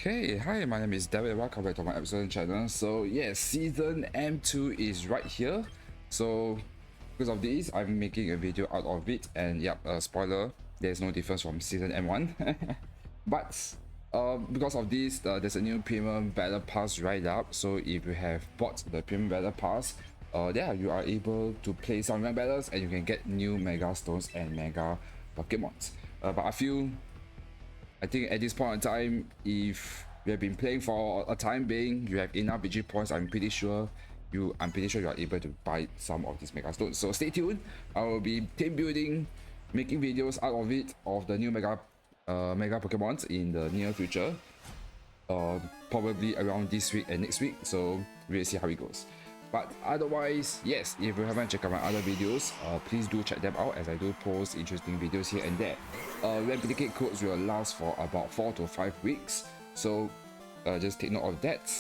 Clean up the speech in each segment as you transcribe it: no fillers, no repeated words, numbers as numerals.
Okay, hi, my name is David. Welcome back to my episode channel. So yes, season M2 is right here. So because of this, I'm making a video out of it. And yep, spoiler, there's no difference from season M1. But because of this, there's a new premium battle pass right up. So if you have bought the premium battle pass, there you are able to play some rank battles and you can get new mega stones and mega Pokemons. But I think at this point in time, if you have been playing for a time being, you have enough BG points, I'm pretty sure you are able to buy some of these mega stones. So stay tuned. I will be team building, making videos out of it of the new mega Pokemons in the near future. Probably around this week and next week. So we'll see how it goes. But otherwise, yes, if you haven't checked out my other videos, please do check them out as I do post interesting videos here and there. Replicate codes will last for about 4 to 5 weeks, so just take note of that.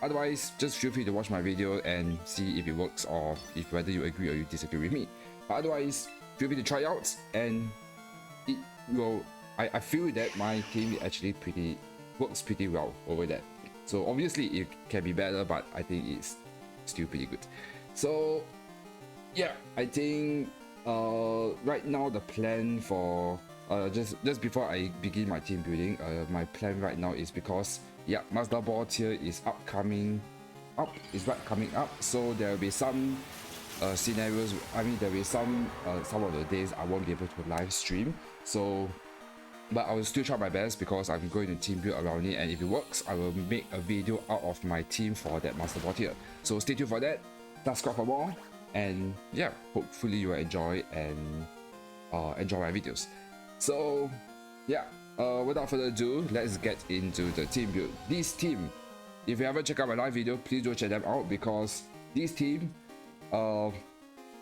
Otherwise, just feel free to watch my video and see if it works or if whether you agree or you disagree with me. But otherwise, feel free to try out, and it will. I feel that my team actually works pretty well over there. So obviously it can be better, but I think it's still pretty good. So yeah, I think right now the plan for just before I begin my team building, my plan right now is because yeah, Master Ball tier is coming up, so there will be some scenarios. I mean, there will be some of the days I won't be able to live stream, so but I will still try my best because I'm going to team build around it, and if it works, I will make a video out of my team for that Master Ball tier. So stay tuned for that, subscribe for more, and yeah, hopefully you will enjoy and enjoy my videos. So yeah, without further ado, let's get into the team build. This team, if you haven't checked out my live video, please do check them out because this team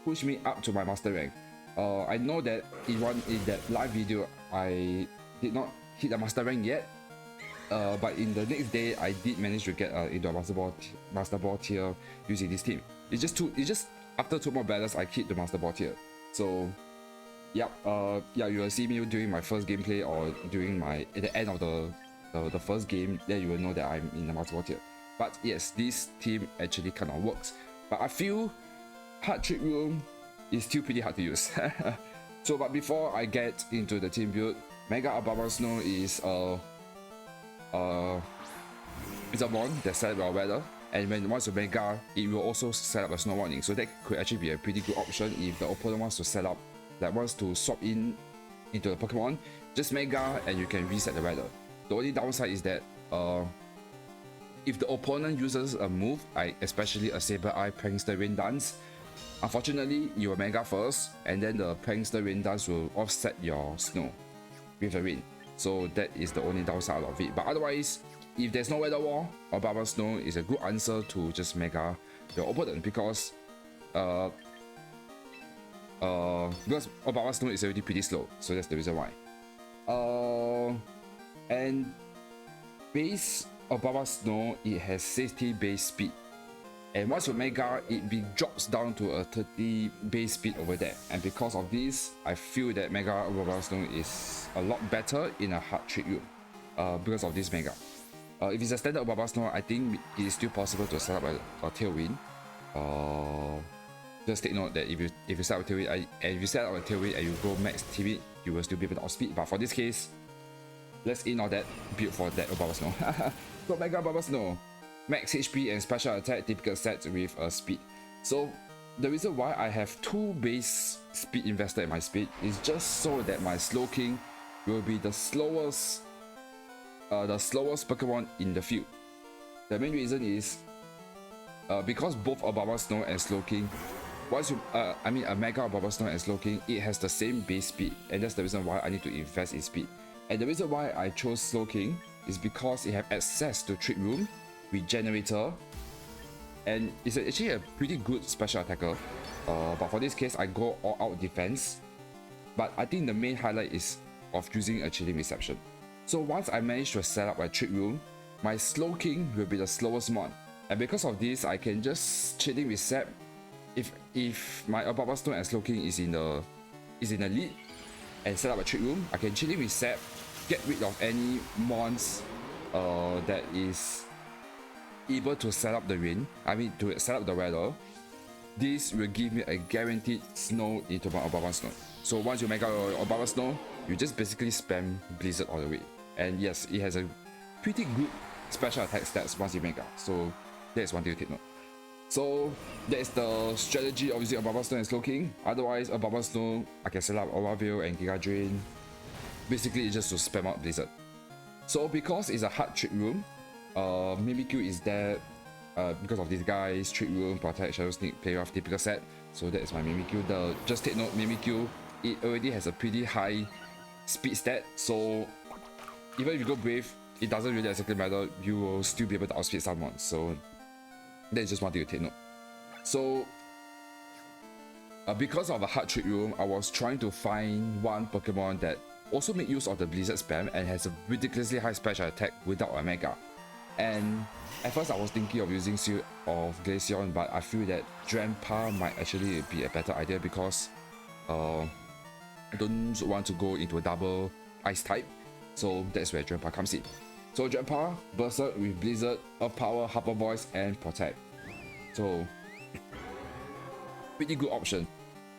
pushed me up to my master rank. I know that in that live video I did not hit the master rank yet, but in the next day I did manage to get into a master ball tier using this team. It's just after 2 more battles I hit the master ball tier. So yeah, you will see me during my first gameplay or during at the end of the first game. Then you will know that I'm in the master ball tier. But yes, this team actually kind of works. But I feel hard trick room is still pretty hard to use. So, but before I get into the team build, Mega Abomasnow is it's a mon that set up our weather, and when once you Mega, it will also set up a snow warning. So that could actually be a pretty good option if the opponent wants to set up, wants to swap into the Pokemon. Just Mega and you can reset the weather. The only downside is that if the opponent uses a move, especially a serebii Prankster Rain Dance, unfortunately, you will Mega first, and then the Prankster Rain Dance will offset your snow with the rain. So that is the only downside of it. But otherwise, if there's no weather wall, Abomasnow is a good answer to just Mega your opponent because Abomasnow is already pretty slow. So that's the reason why. And base Abomasnow, it has 60 base speed. And once you Mega, it drops down to a 30 base speed over there. And because of this, I feel that Mega Abomasnow is a lot better in a hard trick room because of this Mega. If it's a standard Abomasnow, I think it is still possible to set up a Tailwind. Just take note that if you set up a Tailwind, and if you set up a Tailwind and you go max Timid, you will still be able to outspeed. But for this case, let's ignore that build for that Abomasnow. So Mega Abomasnow, max HP and special attack typical sets with a speed. So the reason why I have 2 base speed invested in my speed is just so that my Slowking will be the slowest Pokemon in the field. The main reason is because both Abomasnow and Slowking, a Mega Abomasnow and Slowking, it has the same base speed, and that's the reason why I need to invest in speed. And the reason why I chose Slowking is because it has access to Trick Room, Regenerator, and it's actually a pretty good special attacker. But for this case, I go all out defense. But I think the main highlight is of using a Chilling Reception. So once I manage to set up a Trick Room, my Slowking will be the slowest mon. And because of this, I can just Chilling Recept. If my Abomasnow and Slowking is in the lead and set up a Trick Room, I can Chilling Recept, get rid of any mons that is able to set up the rain, to set up the weather, this will give me a guaranteed snow into my Abomasnow. So once you make out your Abomasnow, you just basically spam Blizzard all the way. And yes, it has a pretty good special attack stats once you make out. So that is one thing to take note. So that is the strategy of using Abomasnow and Slow King. Otherwise, Abomasnow, I can set up Aura Veil and Giga Drain. Basically, it's just to spam out Blizzard. So because it's a hard trick room, Mimikyu is there because of these guys: Trick Room, Protect, Shadow Sneak, Play Rough, typical set. So that is my Mimikyu. Just take note, Mimikyu, it already has a pretty high speed stat. So even if you go Brave, it doesn't really exactly matter. You will still be able to outspeed someone. So that is just one thing to take note. So because of a hard trick room, I was trying to find one Pokemon that also make use of the Blizzard spam and has a ridiculously high special attack without a Mega. And at first I was thinking of using Seal of Glaceon, but I feel that Drampa might actually be a better idea because I don't want to go into a double Ice type. So that's where Drampa comes in. So Drampa, Berserk with Blizzard, Earth Power, Harper Voice, and Protect. So pretty good option.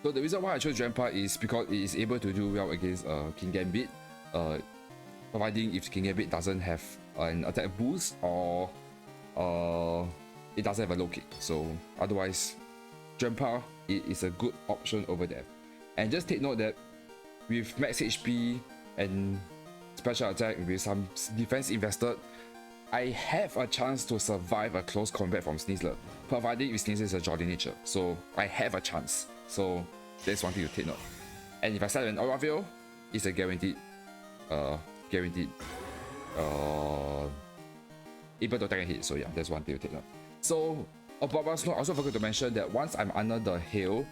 So the reason why I chose Drampa is because it is able to do well against King Gambit, providing if King Gambit doesn't have an attack boost or it doesn't have a low kick. So otherwise, Drampa is a good option over there. And just take note that with max HP and special attack with some defense invested, I have a chance to survive a close combat from Sneasler, provided if Sneasler is a Jolly nature. So I have a chance. So that's one thing to take note. And if I set an Aura Veil, it's a guaranteed able to attack and hit. So yeah, that's one thing to take note. So Abomasnow, I also forgot to mention that once I'm under the hail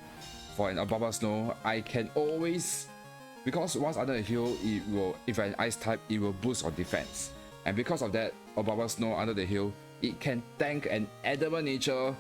for an Abomasnow, I can always, because once under the hail, it will, if an ice type, it will boost on defense. And because of that, Abomasnow under the hill, it can tank an Adamant Nature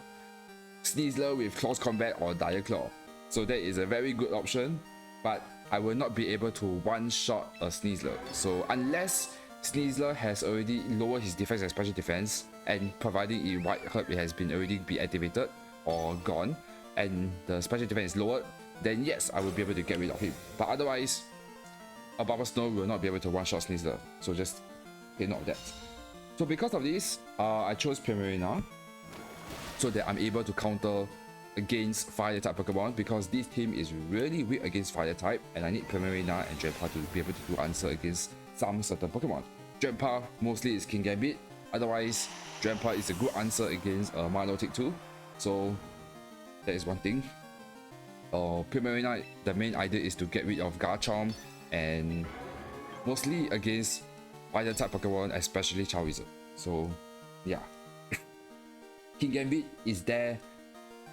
Sneasler with Close Combat or Dire Claw. So that is a very good option, but I will not be able to one-shot a Sneasler. So unless Sneasler has already lowered his defense and special defense, and providing in White Herb it has been already be activated or gone, and the special defense is lowered, then yes, I will be able to get rid of him. But otherwise, Abomasnow will not be able to one-shot Sneasler. So just take note of that. So because of this, I chose Primarina so that I'm able to counter against fire type Pokemon, because this team is really weak against fire type and I need Primarina and Drampa to be able to do answer against some certain Pokemon. Drampa mostly is King Gambit, otherwise Drampa is a good answer against Milotic too. So that is one thing. Primarina, the main idea is to get rid of Garchomp and mostly against fire type Pokemon, especially Charizard. So yeah. King Gambit is there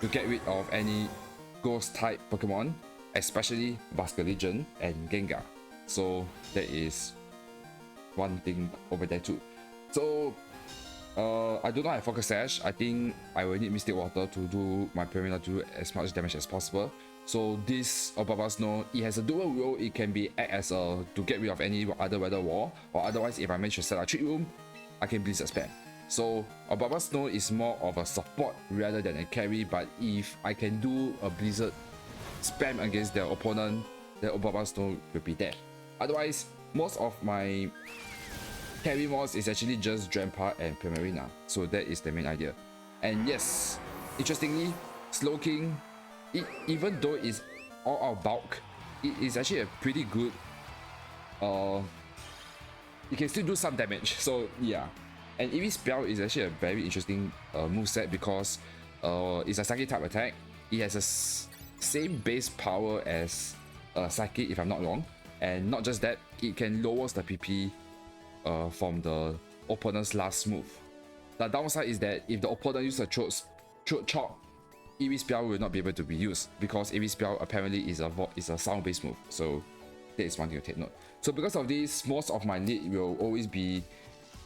to get rid of any ghost type Pokemon, especially Basculegion and Gengar. So that is one thing over there too. So I do not have Focus Sash. I think I will need Mystic Water to do my Primarina to do as much damage as possible. So this Abomasnow, it has a dual role. It can be act as a to get rid of any other weather wall, or otherwise if I manage to set a Trick Room, I can Blizzard spam. So Abomasnow is more of a support rather than a carry, but if I can do a Blizzard spam against their opponent, then Abomasnow will be there. Otherwise, most of my carry mons is actually just Drampa and Primarina. So that is the main idea. And yes, interestingly, Slow King, even though it's all out bulk, it is actually a pretty good, it can still do some damage. So yeah. And EV Spell is actually a very interesting moveset because it's a Psychic type attack. It has a same base power as Psychic, if I'm not wrong. And not just that, it can lower the PP from the opponent's last move. The downside is that if the opponent uses a Throat Chop, EV Spell will not be able to be used because EV Spell apparently is a sound-based move. So that is one thing to take note. So because of this, most of my lead will always be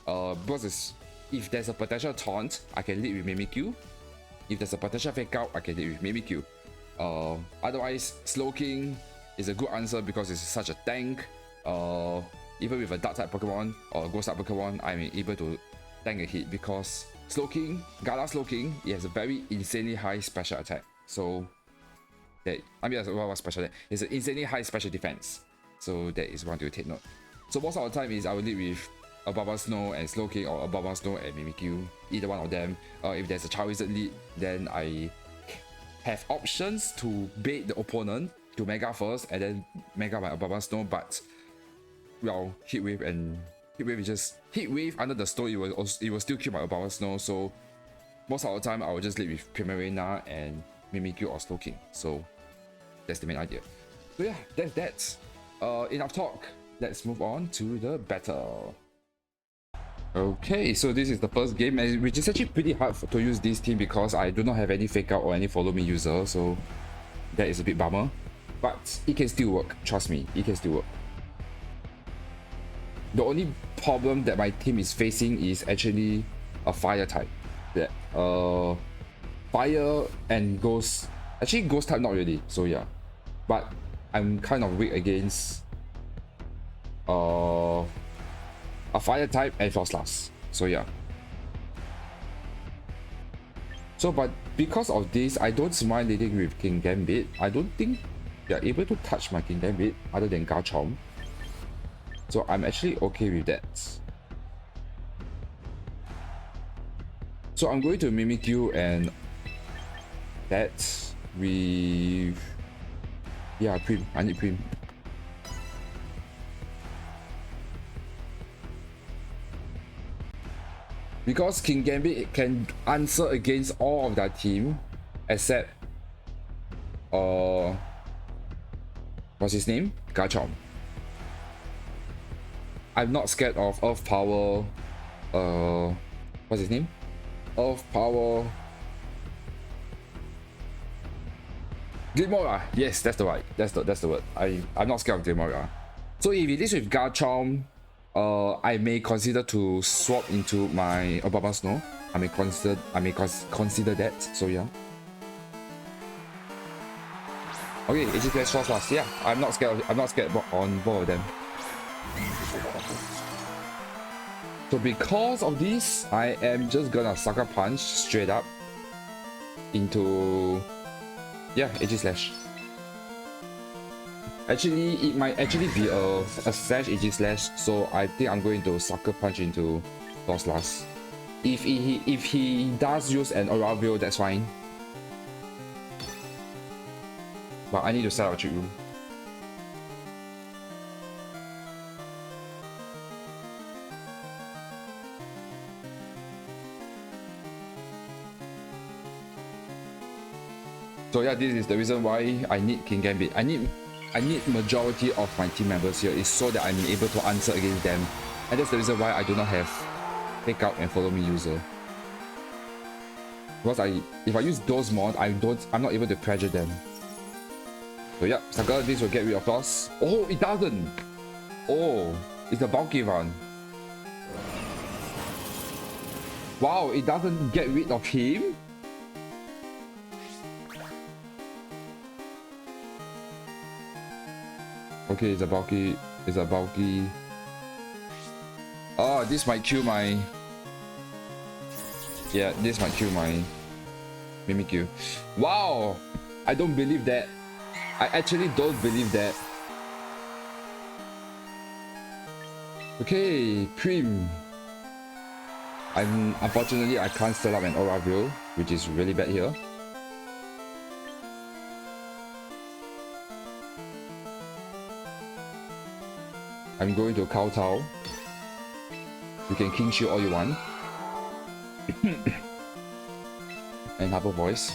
because if there's a potential taunt, I can lead with Mimikyu. If there's a potential fake out, I can lead with Mimikyu. Otherwise, Slow King is a good answer because it's such a tank. even with a dark type Pokemon or a ghost type Pokemon, I'm able to tank a hit because Slowking, Gala Slowking, it has a very insanely high special attack. So that, I mean, what special attack? It's an insanely high special defense. So that is one to take note. So most of the time is I will lead with Abomasnow and Slowking or Abomasnow and Mimikyu, either one of them. If there's a Charizard lead, then I have options to bait the opponent to Mega first and then Mega my Abomasnow, but well, Heat Wave is just Heat Wave under the stone, it will still kill my Abomasnow. So most of the time I will just lead with Primarina and Mimikyu or Slowking. So that's the main idea. So yeah, that's that. Enough talk. Let's move on to the battle. Okay, so this is the first game, which is actually pretty hard to use this team because I do not have any fake out or any follow me user, so that is a bit bummer. But it can still work, trust me, it can still work. The only problem that my team is facing is actually a fire type. That fire and ghost, actually ghost type not really, so yeah. But I'm kind of weak against a fire type and Frostlass, so yeah. So but because of this, I don't mind leading with King Gambit. I don't think they're able to touch my King Gambit other than Garchomp, so I'm actually okay with that. So I'm going to Mimikyu and that with, yeah, Prim. I need Prim. Because King Gambit can answer against all of that team except what's his name? Garchomp. I'm not scared of Earth Power, what's his name? Earth Power Glimmora. Yes, that's the word. I'm not scared of Glimmora. So if it is with Garchomp, I may consider to swap into my Abomasnow. I may consider that. So yeah. Okay, it's just Frostlass. Yeah, I'm not scared on both of them. So because of this, I am just gonna Sucker Punch straight up into, yeah, Aegislash. Actually, it might actually be a Slash Aegislash, so I think I'm going to Sucker Punch into Frostlass. If he does use an Aravio, that's fine. But I need to set up a trick room. So yeah, this is the reason why I need King Gambit. I need majority of my team members here is so that I'm able to answer against them, and that's the reason why I do not have Fake Out and Follow Me user. Because if I use those mods, I'm not able to pressure them. So yeah, Sakura, this will get rid of Toss. Oh, it doesn't. Oh, it's a bulky one. Wow, it doesn't get rid of him. Okay, it's a bulky. Oh, this might kill my... Yeah, this might kill my Mimikyu. Wow! I don't believe that. I actually don't believe that. Okay, Prim. Unfortunately, I can't set up an Aravio, which is really bad here. I'm going to kowtow. You can King Shield all you want. And Harper Voice.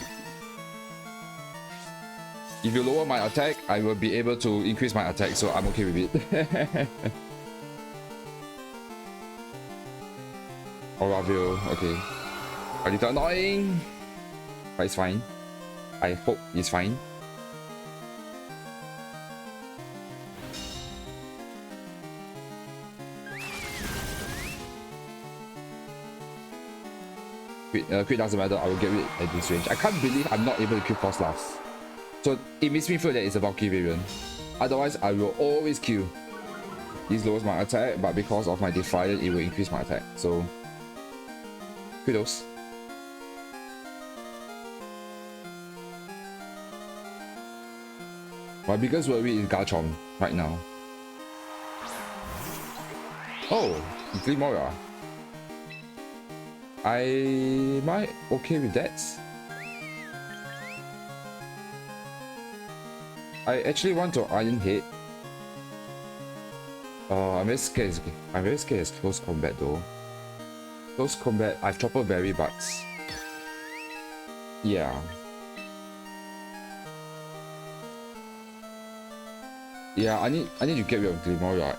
If you lower my attack, I will be able to increase my attack, so I'm okay with it. Aravio, okay. A little annoying, but it's fine. I hope it's fine. Crit doesn't matter, I will get rid at this range. I can't believe I'm not able to kill Frostlass. So it makes me feel that it's a bulky variant. Otherwise, I will always kill. This lowers my attack, but because of my Defiant, it will increase my attack. So, kudos. My biggest worry is Garchomp right now. Oh, Glimora. Am I okay with that? I actually want to Iron Head. I'm very scared. I'm very scared it's close combat though. Close combat, I've Chopper Berry, but yeah. Yeah, I need to get rid of Glimora.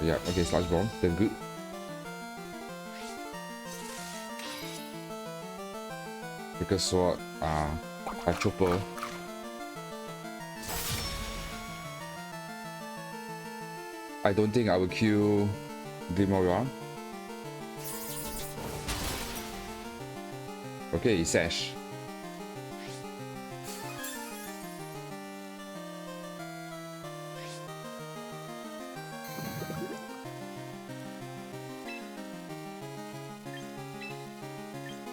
Yeah, okay, Sludge Bomb, that's good. Because Sword, I Chopper. I don't think I will kill Glimora. Okay, Sash.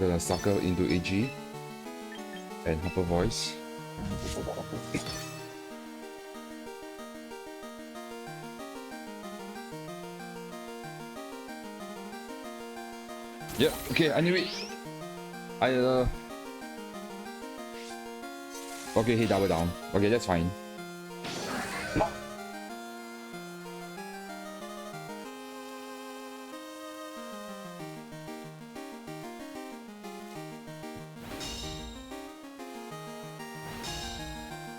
Gonna sucker into AG and Hyper Voice. Yep, okay, I knew it. Okay, he double down. Okay, that's fine.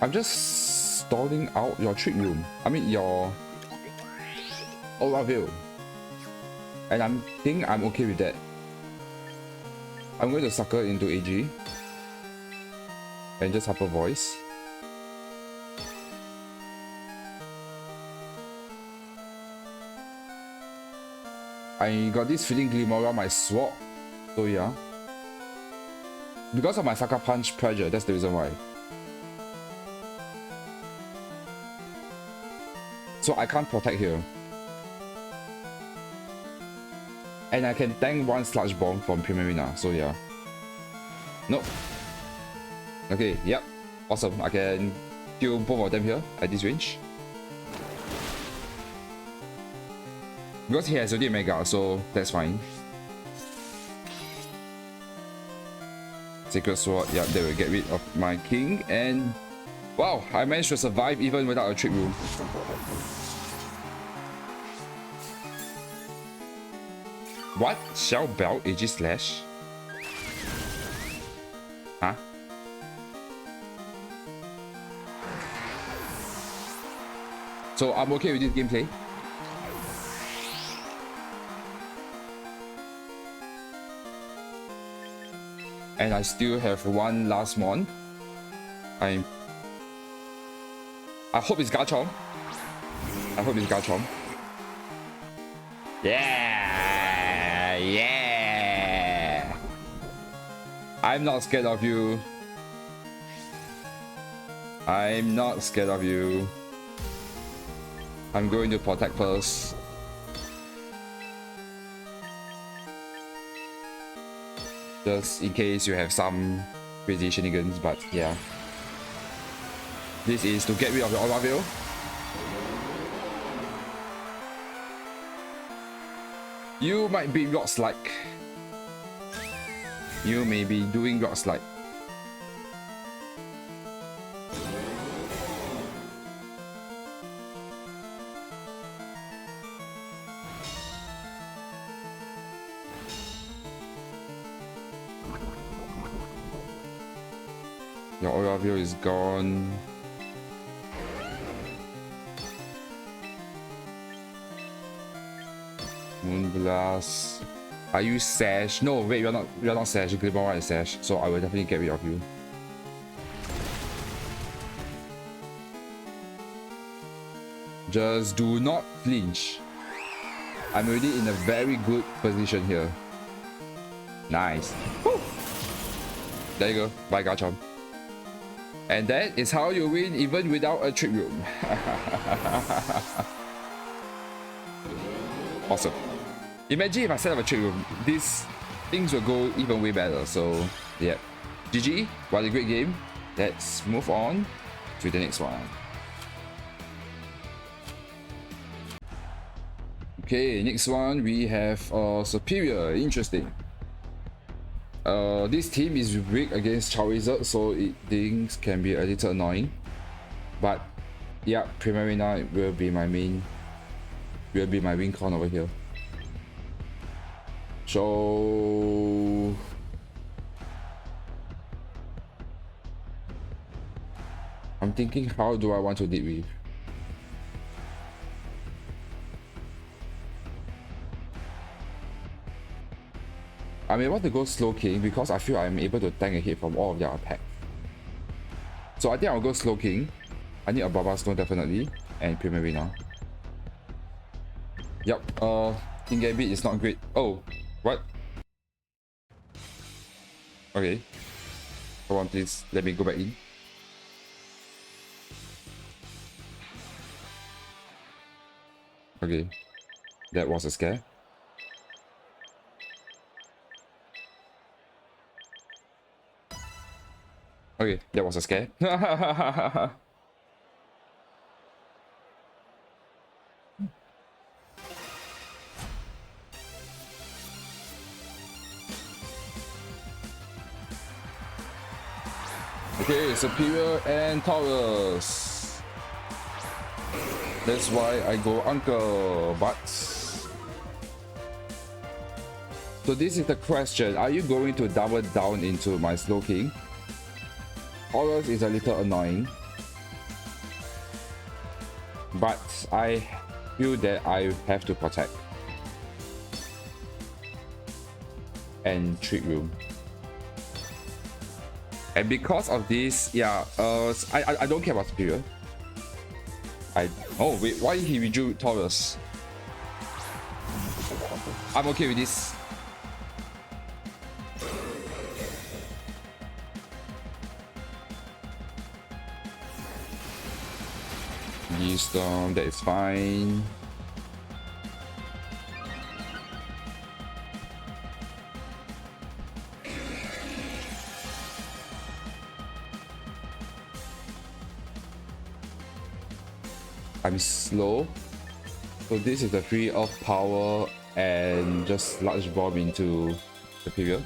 I'm just stalling out your Trick Room. I mean your Oraville. And I think I'm okay with that. I'm going to sucker into AG. And just Hyper Voice. I got this feeling Glimora might swap. So yeah. Because of my Sucker Punch pressure, that's the reason why. So I can't protect here. And I can tank one Sludge Bomb from Primarina, so yeah. Nope. Okay, yep. Awesome. I can kill both of them here at this range. Because he has already Mega, so that's fine. Sacred Sword, yep, they will get rid of my king, and wow, I managed to survive even without a Trick Room. What? Shell Belt AG Slash? Huh? So I'm okay with this gameplay. And I still have one last mon. I hope it's Garchomp. I hope it's Garchomp. Yeah! Yeah! I'm not scared of you. I'm not scared of you. I'm going to protect first. Just in case you have some crazy shenanigans, but yeah. This is to get rid of the Oraville. You might be Rock Slide. You may be doing Rock Slide. Your Oraville is gone. Moonblast. Are you Sash? No, wait, you're not Sash. Glimora is Sash, so I will definitely get rid of you. Just do not flinch. I'm already in a very good position here. Nice. Woo. There you go. Bye, Garchomp. And that is how you win even without a trick room. Awesome. Imagine if I set up a trick room, these things will go even way better. So yeah, GG, what a great game. Let's move on to the next one. Okay, next one we have Superior. Interesting. This team is weak against Charizard, so things can be a little annoying. But yeah, Primarina will be my win con over here. So I'm thinking, how do I want to deal with? I'm able to go Slow King because I feel I'm able to tank a hit from all of their attack. So I think I'll go Slow King. I need a Abomasnow definitely, and Primarina. Yep, King Gambit is not great. Oh, what? Okay. Hold on please, let me go back in. Okay, that was a scare. Okay, that was a scare. Okay, Superior and Taurus. That's why I go Uncle, but... So this is the question, are you going to double down into my Slow King? Taurus is a little annoying, but I feel that I have to protect. And Trick Room. And because of this, yeah, I don't care about Superior. Oh wait, why he withdrew Taurus? I'm okay with this. Storm, that is fine. I'm slow, so this is the free of power and just large bomb into the period.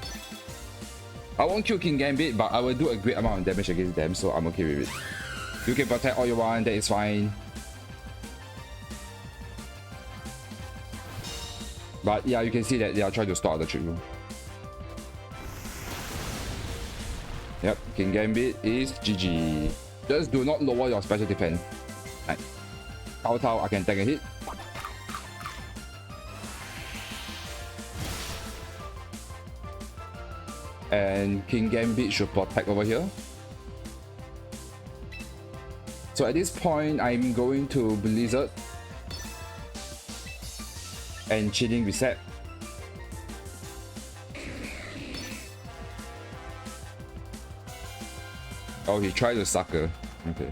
I won't kill King Gambit, but I will do a great amount of damage against them, so I'm okay with it. You can protect all you want, that is fine. But yeah, you can see that they are trying to start the trick room. Yep, King Gambit is GG. Just do not lower your special defense. Right. Tao, I can take a hit. And King Gambit should protect over here. So at this point, I'm going to Blizzard and Chilling Reset. Oh, he tried to sucker. Okay.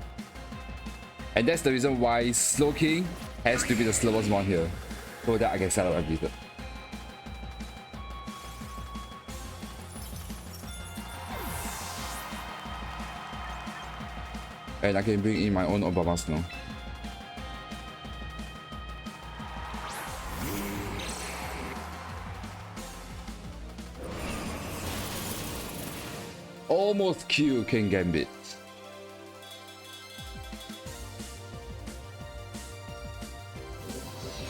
And that's the reason why Slow King has to be the slowest one here, so that I can set up a Blizzard. And I can bring in my own Abomasnow. Almost kill King Gambit.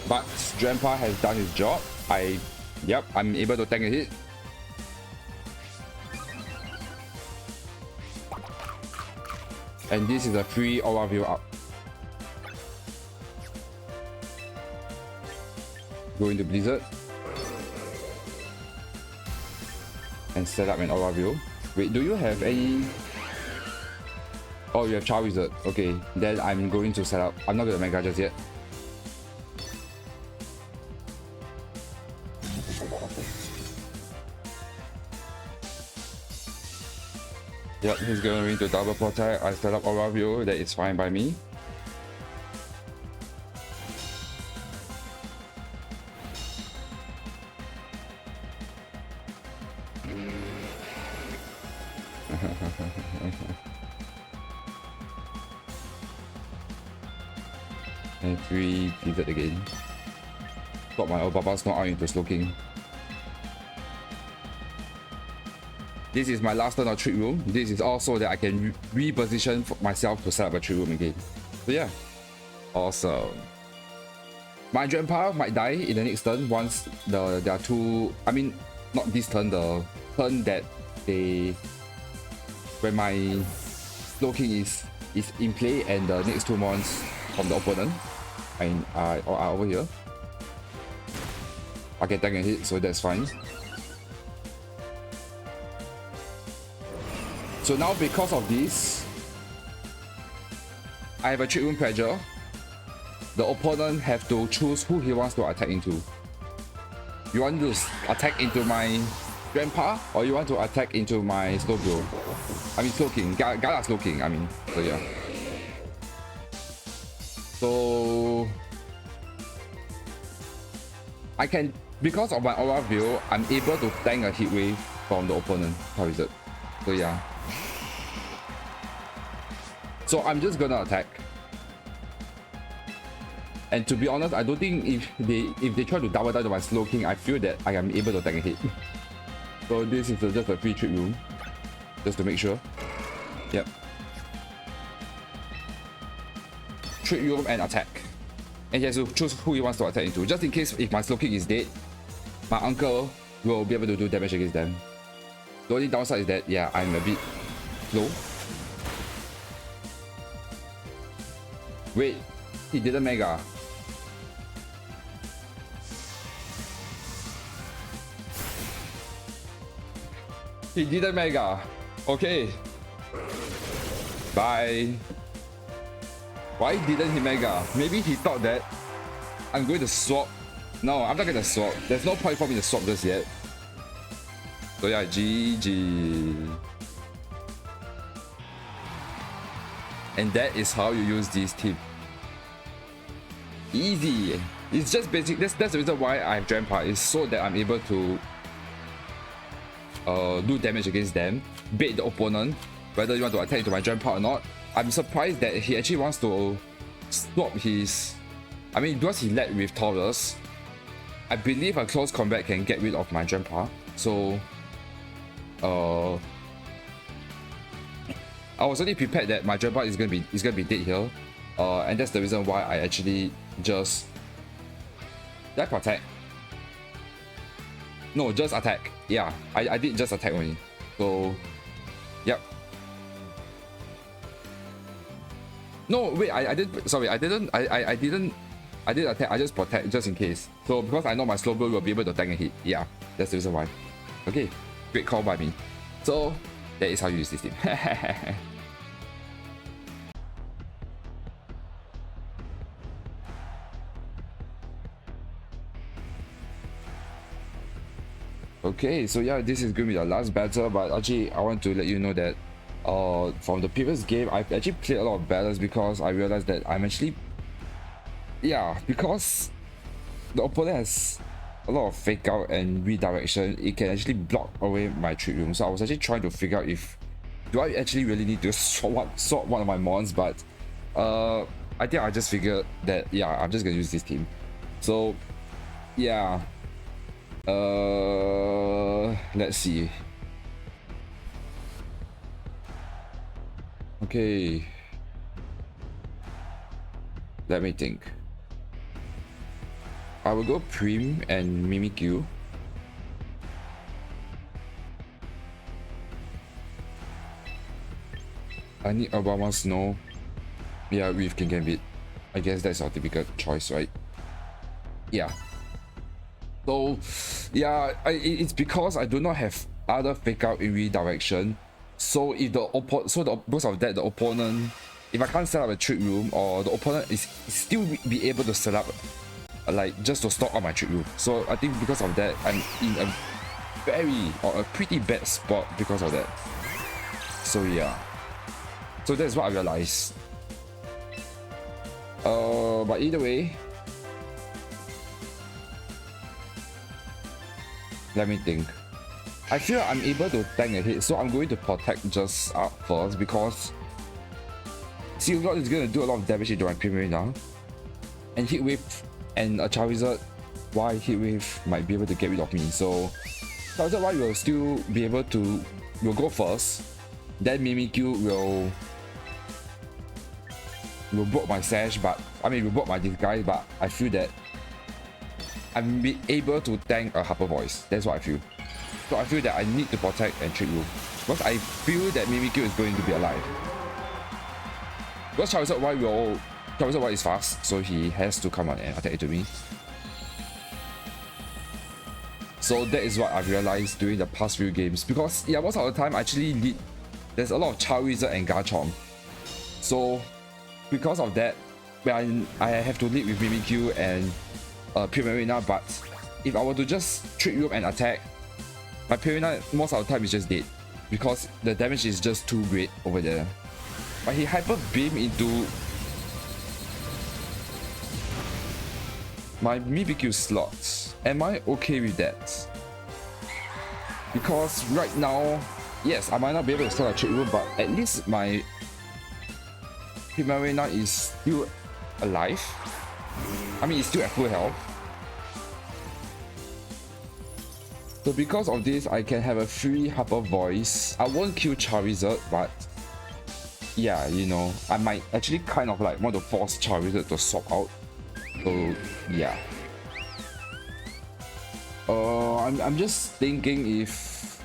But Drampa has done his job. I'm able to tank a hit. And this is a free aura view up. Go into Blizzard. And set up an aura view. Wait, do you have any... Oh, you have Charizard. Okay, then I'm going to set up... I'm not going to Mega just yet. Yep, he's going to double protect. I set up aura view. That is fine by me. And 3 pivot again. Got my Abomasnow out into slow king. This is my last turn of trick room. This is also that I can reposition myself to set up a trick room again. So yeah, awesome. My grandpa might die in the next turn once there are two. I mean, not this turn. The turn that they, when my slow king is in play and the next 2 mons from the opponent are over here. I can tank and hit, so that's fine. So now because of this, I have a trick room pressure. The opponent have to choose who he wants to attack into. You want to attack into my grandpa or you want to attack into my slow bro? I mean slow king, Gala slow king, I mean, so yeah. So I can, because of my aura view, I'm able to tank a hit wave from the opponent. How is it? So yeah. So I'm just gonna attack. And to be honest, I don't think if they try to double down to my slow king, I feel that I am able to tank a hit. So this is just a free trick room, just to make sure. Yep. Trick room and attack. And he has to choose who he wants to attack into. Just in case if my slow king is dead, my uncle will be able to do damage against them. The only downside is that, yeah, I'm a bit slow. Wait, he didn't mega. He didn't mega. Okay. Bye. Why didn't he mega? Maybe he thought that I'm going to swap. No, I'm not going to swap. There's no point for me to swap this yet. So yeah, GG. And that is how you use this tip. Easy. It's just basic. That's the reason why I have grandpa, is so that I'm able to do damage against them, bait the opponent, whether you want to attack into my grandpa or not. I'm surprised that he actually wants to swap his. I mean, because he led with Taurus, I believe a close combat can get rid of my grandpa. So, I was already prepared that my grandpa is gonna be dead here, and that's the reason why I actually just attack. No, just attack. Yeah, I did just attack only. So, yep. No, wait, I did. Sorry, I didn't. I didn't attack. I just protect just in case. So because I know my slow build will be able to tank and hit. Yeah, that's the reason why. Okay, great call by me. So that is how you use this team. Okay, so yeah, this is going to be the last battle, but actually I want to let you know that from the previous game, I've actually played a lot of battles because I realized that I'm actually, yeah, because the opponent has a lot of fake out and redirection, it can actually block away my trick room. So I was actually trying to figure out if, do I actually really need to swap one of my mons, but I think I just figured that, yeah, I'm just gonna use this team. So yeah, let's see. Okay, let me think. I will go Prim and Mimikyu. I need Abomasnow. Yeah, with King Gambit. I guess that's our typical choice, right? Yeah. So, yeah, it's because I do not have other fake out in redirection. So if because of that, the opponent, if I can't set up a trick room, or the opponent is still be able to set up like just to stop on my trick room. So I think because of that, I'm in a pretty bad spot because of that. So yeah. So that's what I realized. But either way, let me think. I feel I'm able to tank a hit, so I'm going to protect just up first because Silver is going to do a lot of damage into my Premier now. And Heat Wave and a Charizard, why Heat Wave might be able to get rid of me. So Charizard Y will still be able to, will go first. Then Mimikyu will block my sash, but I mean will block my disguise, but I feel that I'm be able to tank a Harper Voice. That's what I feel. So I feel that I need to protect and Trick Room because I feel that Mimikyu is going to be alive. Because Charizard Y is fast, so he has to come out and attack into me. So that is what I've realized during the past few games, because yeah, most of the time I actually lead. There's a lot of Charizard and Garchomp. So because of that, when I have to lead with Mimikyu and Primarina, but if I were to just Trick Room and attack, my Primarina most of the time is just dead because the damage is just too great over there. But he Hyper Beam into my Mimikyu slots. Am I okay with that? Because right now, yes, I might not be able to start a Trick Room, but at least my Primarina is still alive. I mean, it's still at full health. So because of this, I can have a free Harper Voice. I won't kill Charizard, but yeah, you know, I might actually kind of like want to force Charizard to swap out. So yeah. I'm just thinking if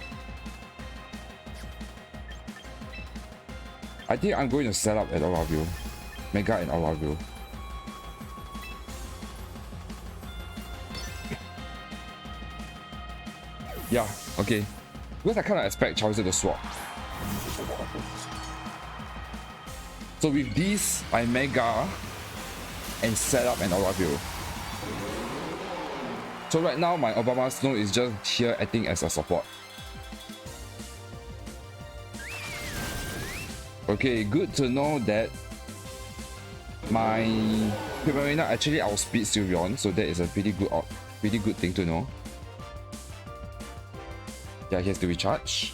I think I'm going to set up at Aravio, Mega and Aravio. Yeah, okay. Because I kind of expect Charizard to swap. So with these, I Mega and set up an Aravio. So right now, my Abomasnow is just here acting as a support. Okay, good to know that my Primarina actually outspeeds Sylveon, so that is a pretty good thing to know. Yeah, he has to recharge.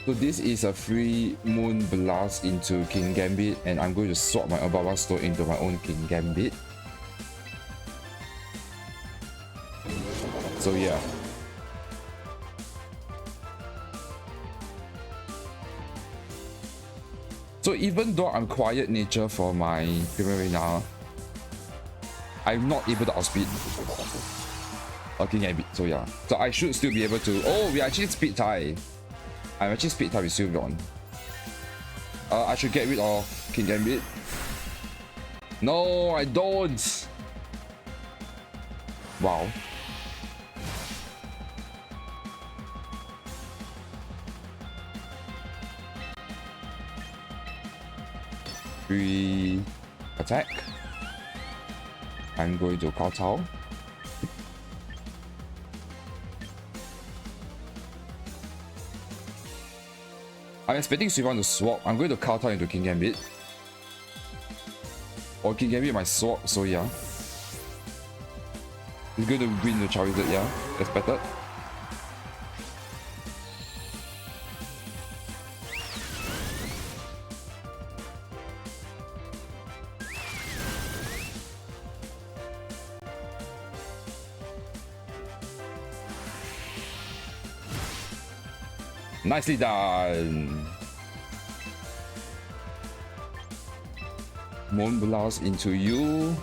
So this is a free Moon Blast into King Gambit, and I'm going to swap my Abomasnow into my own King Gambit. So yeah. So even though I'm quiet nature for my Primarina, I'm not able to outspeed King Gambit. So yeah. So I should still be able to. Oh, we are actually speed tie. I'm actually speed tie with Sylveon. I should get rid of King Gambit. No, I don't. Wow. Free attack. I'm going to kowtow. I'm expecting Sylveon to swap. I'm going to kowtow into King Gambit. Or King Gambit might swap, so yeah. He's going to win the Charizard, yeah. Expected. Nicely done. Moon Blast into you,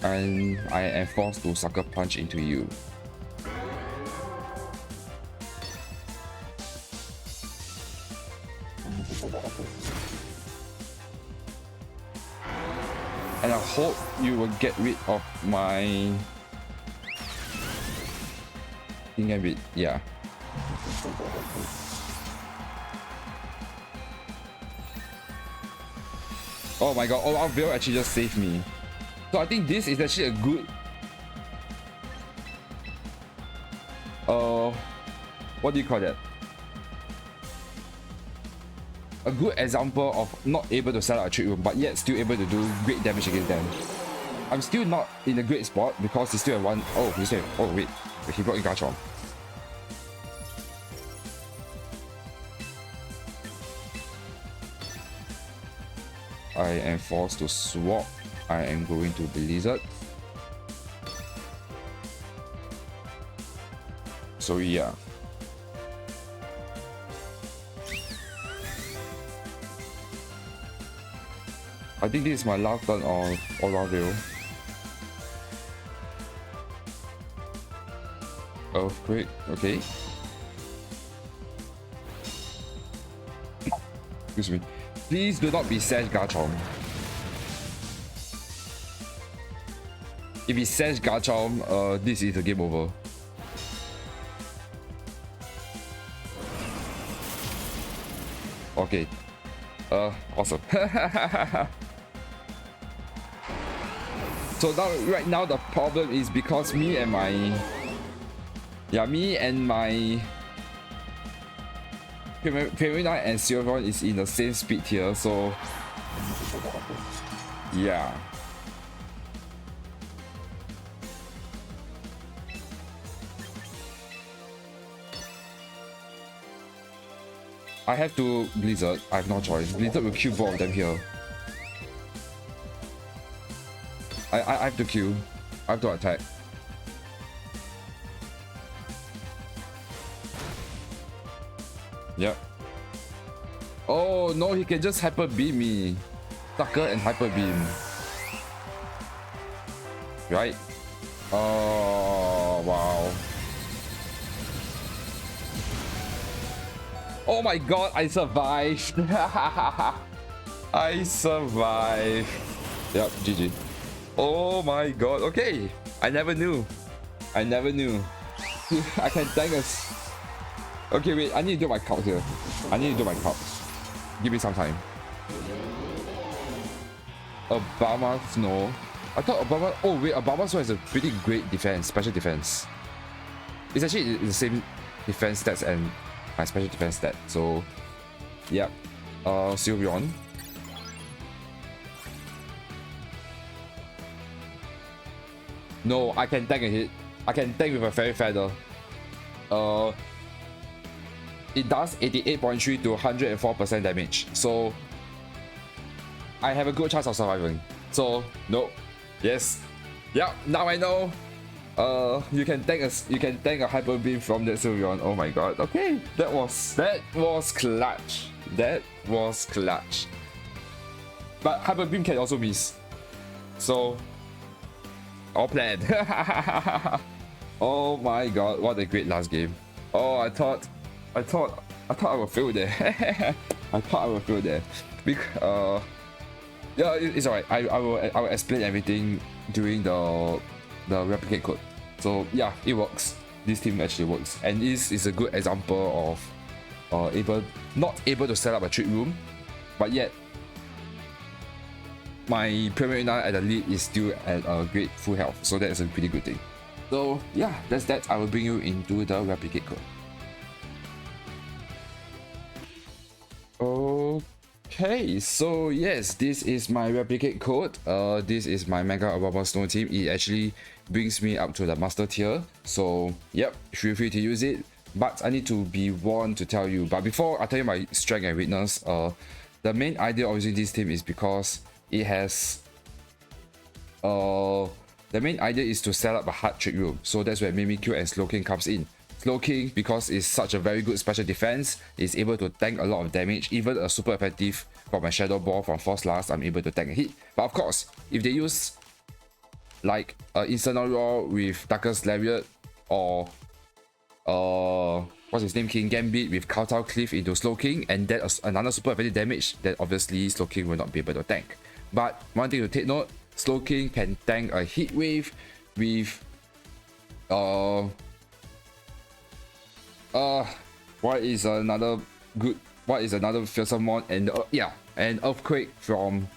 and I am forced to Sucker Punch into you. And I hope you will get rid of my King Gambit, yeah. Oh my god, Alveo actually just saved me. So I think this is actually a good what do you call that? a good example of not able to set up a trick room, but yet still able to do great damage against them. I'm still not in a great spot because he still have one. Oh, he still have, oh wait, he brought in Garchomp. I am forced to swap. I am going to Blizzard. So yeah. I think this is my last turn of Oraville. Earthquake, okay. Excuse me. Please do not be Sash Garchomp. If he Sash Garchomp, this is a game over. Okay. Awesome. So now, right now, the problem is because me and my Pyramiddine and Sylveon is in the same speed tier, so yeah. I have to Blizzard. I have no choice. Blizzard will kill both of them here. I have to kill. I have to attack. Yep. Oh no, he can just Hyper Beam me. Sucker and Hyper Beam. Right? Oh wow. Oh my god, I survived. I survived. Yep, GG. Oh my god, okay. I never knew. I never knew. I can tank us. Okay, wait, I need to do my calcs here. I need to do my calcs. Give me some time. Abomasnow. I thought oh wait, Abomasnow has a pretty great defense, special defense. It's actually the same defense stats and my special defense stat. So, yep. Sylveon. No, I can tank a hit. I can tank with a Fairy Feather. It does 88.3 to 104% damage. So I have a good chance of surviving. So no. Yes. Yep, now I know. You can tank a Hyper Beam from that Sylveon. Oh my god. Okay. That was clutch. That was clutch. But Hyper Beam can also miss. So all planned. Oh my god, what a great last game. Oh, I thought I would fail there. I thought I would fail there. Because yeah, it's alright. I will explain everything during the replicate code. So yeah, it works. This team actually works, and this is a good example of not able to set up a trick room, but yet my Pyramiddine at the lead is still at a great full health, so that's a pretty good thing. So yeah, that's that. I will bring you into the replicate code. Okay, so yes, this is my replicate code. This is my Mega Abomasnow team. It actually brings me up to the master tier. So yep, feel free to use it. But I need to be warned to tell you. But before I tell you my strength and weakness, the main idea of using this team is because it has the main idea is to set up a hard trick room. So that's where Mimikyu and Slowking comes in. Slowking, because it's such a very good special defense, is able to tank a lot of damage. Even a super effective from my Shadow Ball from Force Blast, I'm able to tank a hit. But of course, if they use like Incineroar with Darkest Lariat, or what's his name, King Gambit with Kowtow Cliff into Slowking, and that another super effective damage, then obviously Slowking will not be able to tank. But one thing to take note, Slowking can tank a Heat Wave with what is another fearsome mon, and yeah, an Earthquake from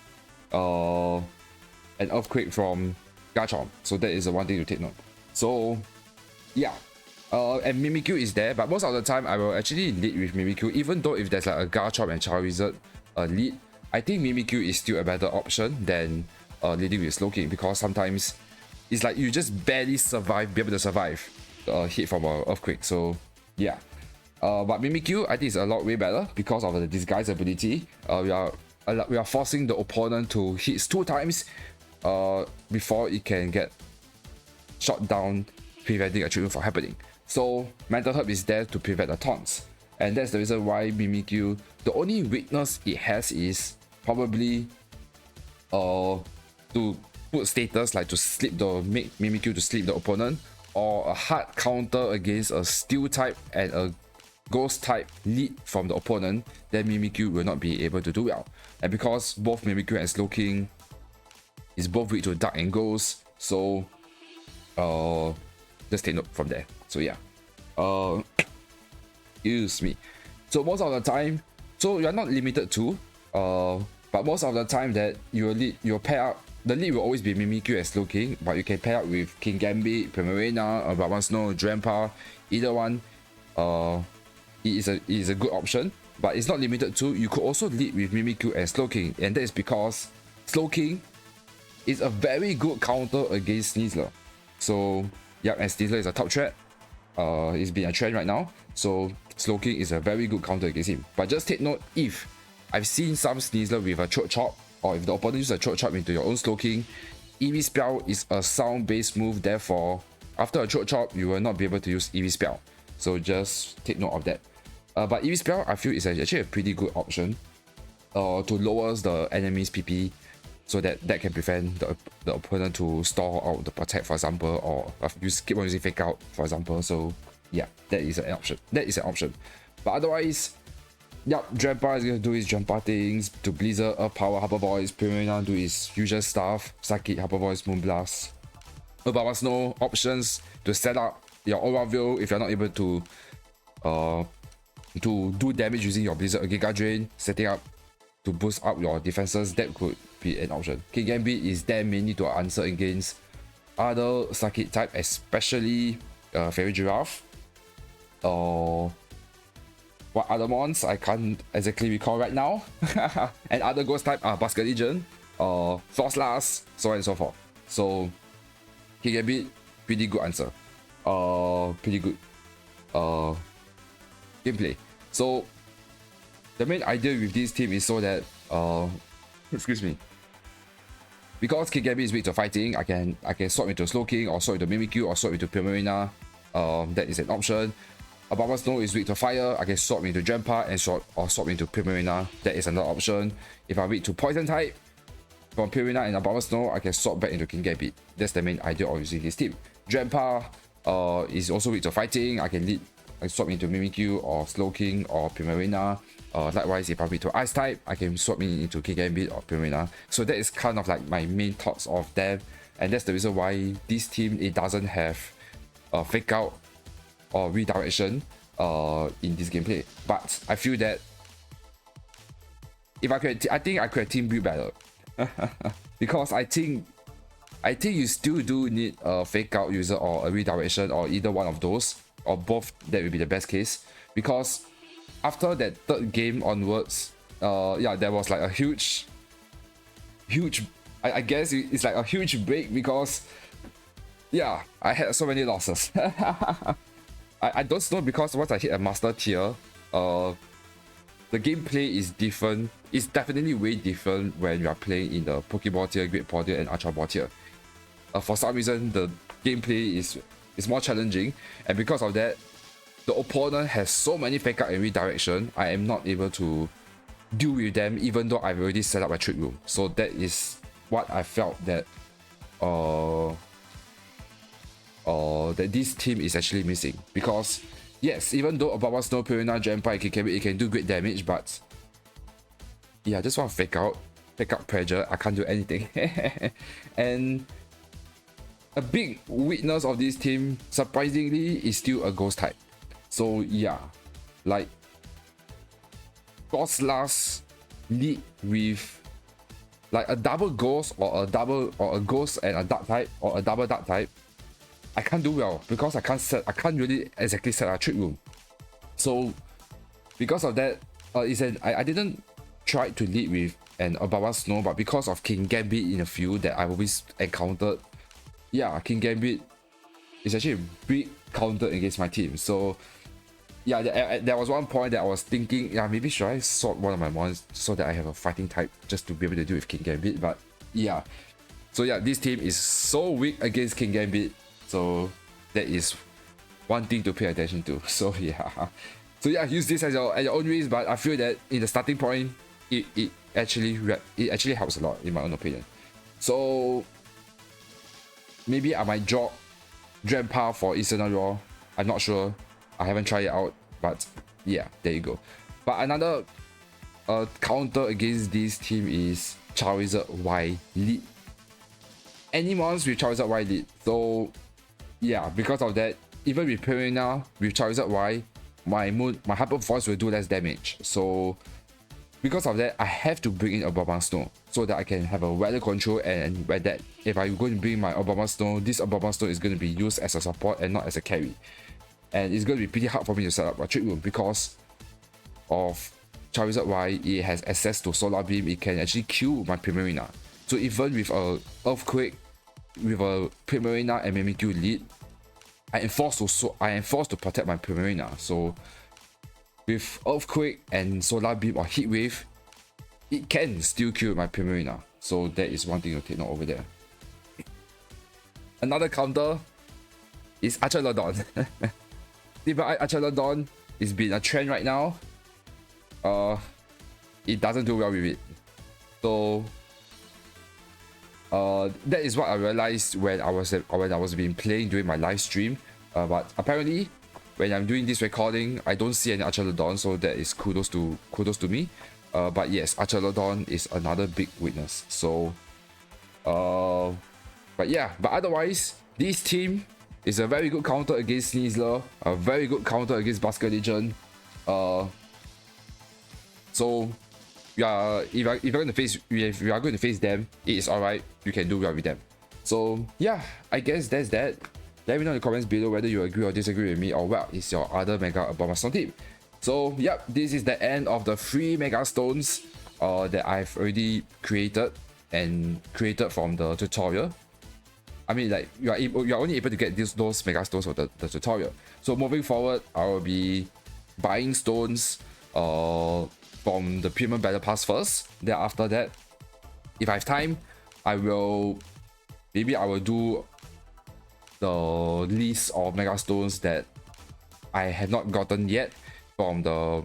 Garchomp. So that is the one thing to take note. So yeah, And Mimikyu is there, but most of the time I will actually lead with Mimikyu, even though if there's like a Garchomp and Charizard lead, I think Mimikyu is still a better option than leading with Slowking, because sometimes it's like you just barely be able to survive a hit from an Earthquake. So yeah. But Mimikyu, I think is a lot way better because of the disguise ability. We are forcing the opponent to hit 2 times before it can get shot down, preventing a treatment from happening. So Mental Herb is there to prevent the taunts, and that's the reason why Mimikyu, the only weakness it has is probably to put status, like to make Mimikyu to sleep the opponent, or a hard counter against a Steel type and a Ghost type lead from the opponent, then Mimikyu will not be able to do well. And because both Mimikyu and Slowking is both weak to Dark and Ghost, so just take note from there. So yeah, excuse me. So most of the time, so you're not limited to, but most of the time that your pair up, the lead will always be Mimikyu and Slowking, but you can pair up with King Gambit, Primarina, Abomasnow, Drampa, either one. It is a good option, but it's not limited to. You could also lead with Mimikyu and Slowking, and that is because Slowking is a very good counter against Sneasler. So yeah, and Sneasler is a top threat. It's been a trend right now. So Slowking is a very good counter against him. But just take note, if I've seen some Sneasler with a Throat Chop, or if the opponent uses a Throat Chop into your own Slowking, EV Spell is a sound-based move. Therefore, after a Throat Chop, you will not be able to use EV Spell. So just take note of that. But EV Spell, I feel, is actually a pretty good option to lower the enemy's PP, so that can prevent the opponent to stall out the protect, for example, or keep on using Fake Out, for example. So yeah, that is an option. But otherwise, yeah, Drampa is going to do his Drampa things, to Blizzard, Earth Power, Hyper Voice, Primarina do his usual stuff, Psychic, Hyper Voice, Moonblast. Abomasnow options to set up your Aura Veil if you're not able to do damage using your Blizzard Giga Drain, setting up to boost up your defenses. That could be an option. King Gambit is there mainly to answer against other Psychic type, especially Fairy Giraffe. What other mons I can't exactly recall right now. And other Ghost type are Basket Legion, Frostlass, so on and so forth. So King Gambit, pretty good answer. Pretty good gameplay. So the main idea with this team is so that excuse me, because King Gambit is weak to fighting, I can swap into Slowking, or swap into Mimikyu, or swap into Primarina. That is an option. Abomasnow is weak to fire, I can swap into Drampa and swap into Primarina. That is another option. If I'm weak to poison type, from Primarina and Abomasnow, I can swap back into King Gambit. That's the main idea of using this team. Drampa is also weak to fighting, I can swap into Mimikyu or Slowking or Primarina. Likewise, if I'm weak to Ice type, I can swap into King Gambit or Primarina. So that is kind of like my main thoughts of them, and that's the reason why this team, it doesn't have Fake Out or Redirection in this gameplay. But I feel that if I think I could have team build better. Because I think you still do need a Fake Out user or a Redirection, or either one of those, or both. That would be the best case, because after that third game onwards, yeah, there was like a huge I guess it's like a huge break, because yeah, I had so many losses. I don't know, because once I hit a master tier, the gameplay is different. It's definitely way different when you are playing in the Pokeball tier, Great Ball tier, and Ultra Ball tier. For some reason, the gameplay is more challenging, and because of that, the opponent has so many Fake Out and Redirection, I am not able to deal with them, even though I've already set up my Trick Room. So that is what I felt that that this team is actually missing. Because yes, even though Abomasnow, Primarina, Drampa, it can do great damage, but yeah, I just want to Fake Out pressure. I can't do anything. And a big weakness of this team, surprisingly, is still a Ghost type. So yeah, like Frostlass lead with like a double Ghost, or a Ghost and a Dark type, or a double Dark type. I can't do well because I can't really exactly set a trick room. So because of that, I didn't try to lead with an Abomasnow, but because of King Gambit in a field that I've always encountered, yeah, King Gambit is actually a big counter against my team. So yeah, there was one point that I was thinking, yeah, maybe should I sort one of my mons so that I have a fighting type just to be able to deal with King Gambit. But yeah, so yeah, this team is so weak against King Gambit. So that is one thing to pay attention to. So yeah, so yeah, use this as your own risk. But I feel that in the starting point, it actually helps a lot in my own opinion. So maybe I might drop Grandpa for Eternal Raw. I'm not sure. I haven't tried it out, but yeah, there you go. But another counter against this team is Charizard Y lead. Any mons with Charizard Y lead. So yeah, because of that, even with Purina with Charizard Y, my Hyper Voice will do less damage. So because of that, I have to bring in Abomasnow so that I can have a weather control, and by that, if I'm going to bring my Abomasnow, this Abomasnow is going to be used as a support and not as a carry. And it's going to be pretty hard for me to set up a trick room because of Charizard Y. It has access to Solar Beam. It can actually kill my Primarina. So even with a Earthquake, with a Primarina and Mimikyu lead, I am forced to protect my Primarina. So with Earthquake and Solar Beam or Heat Wave, it can still kill my Primarina. So that is one thing to take note over there. Another counter is Archaludon. Archaludon is been a trend right now. It doesn't do well with it. So that is what I realized when I was been playing during my live stream. But apparently, when I'm doing this recording, I don't see any Archaludon, so that is kudos to me. But yes, Archaludon is another big weakness. So but yeah, but otherwise, this team is a very good counter against Sneasler, a very good counter against Basket Legend. So yeah, if you are going to face them, it is alright. You can do well with them. So yeah, I guess that's that. Let me know in the comments below whether you agree or disagree with me, or what is your other Mega Abomasnow team. So yep, this is the end of the 3 Mega Stones that I've already created from the tutorial. I mean, like, you are only able to get those Mega Stones for the tutorial. So moving forward, I will be buying stones from the Premium Battle Pass first. Then after that, if I have time, I will do the list of Mega Stones that I have not gotten yet from the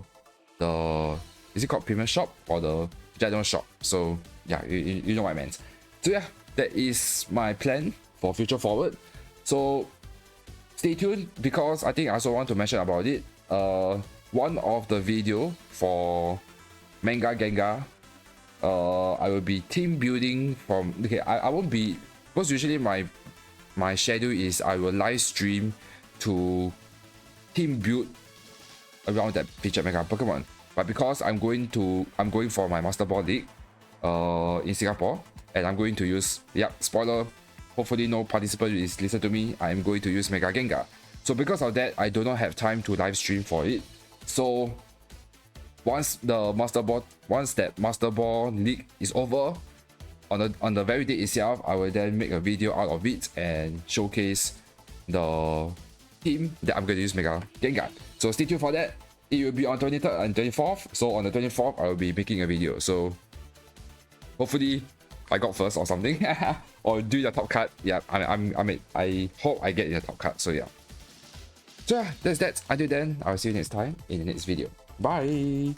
is it called Premium Shop or the General Shop? So yeah, you know what I meant. So yeah, that is my plan for future forward. So stay tuned, because I think I also want to mention about it. One of the video for Manga Gengar, I will be team building from. Okay, I won't be, because usually my schedule is I will live stream to team build around that featured Mega Pokemon. But because I'm going for my Master Ball League in Singapore, and I'm going to use, spoiler, hopefully no participant is listen to me, I'm going to use Mega Gengar. So because of that, I do not have time to live stream for it. So once that Master Ball League is over, on the very day itself, I will then make a video out of it and showcase the team that I'm going to use Mega Gengar. So stay tuned for that. It will be on 23rd and 24th. So on the 24th, I will be making a video. So hopefully I got first or something, or do the top cut. Yeah, I hope I get in the top cut. So yeah. So yeah, that's that. Until then, I'll see you next time in the next video. Bye.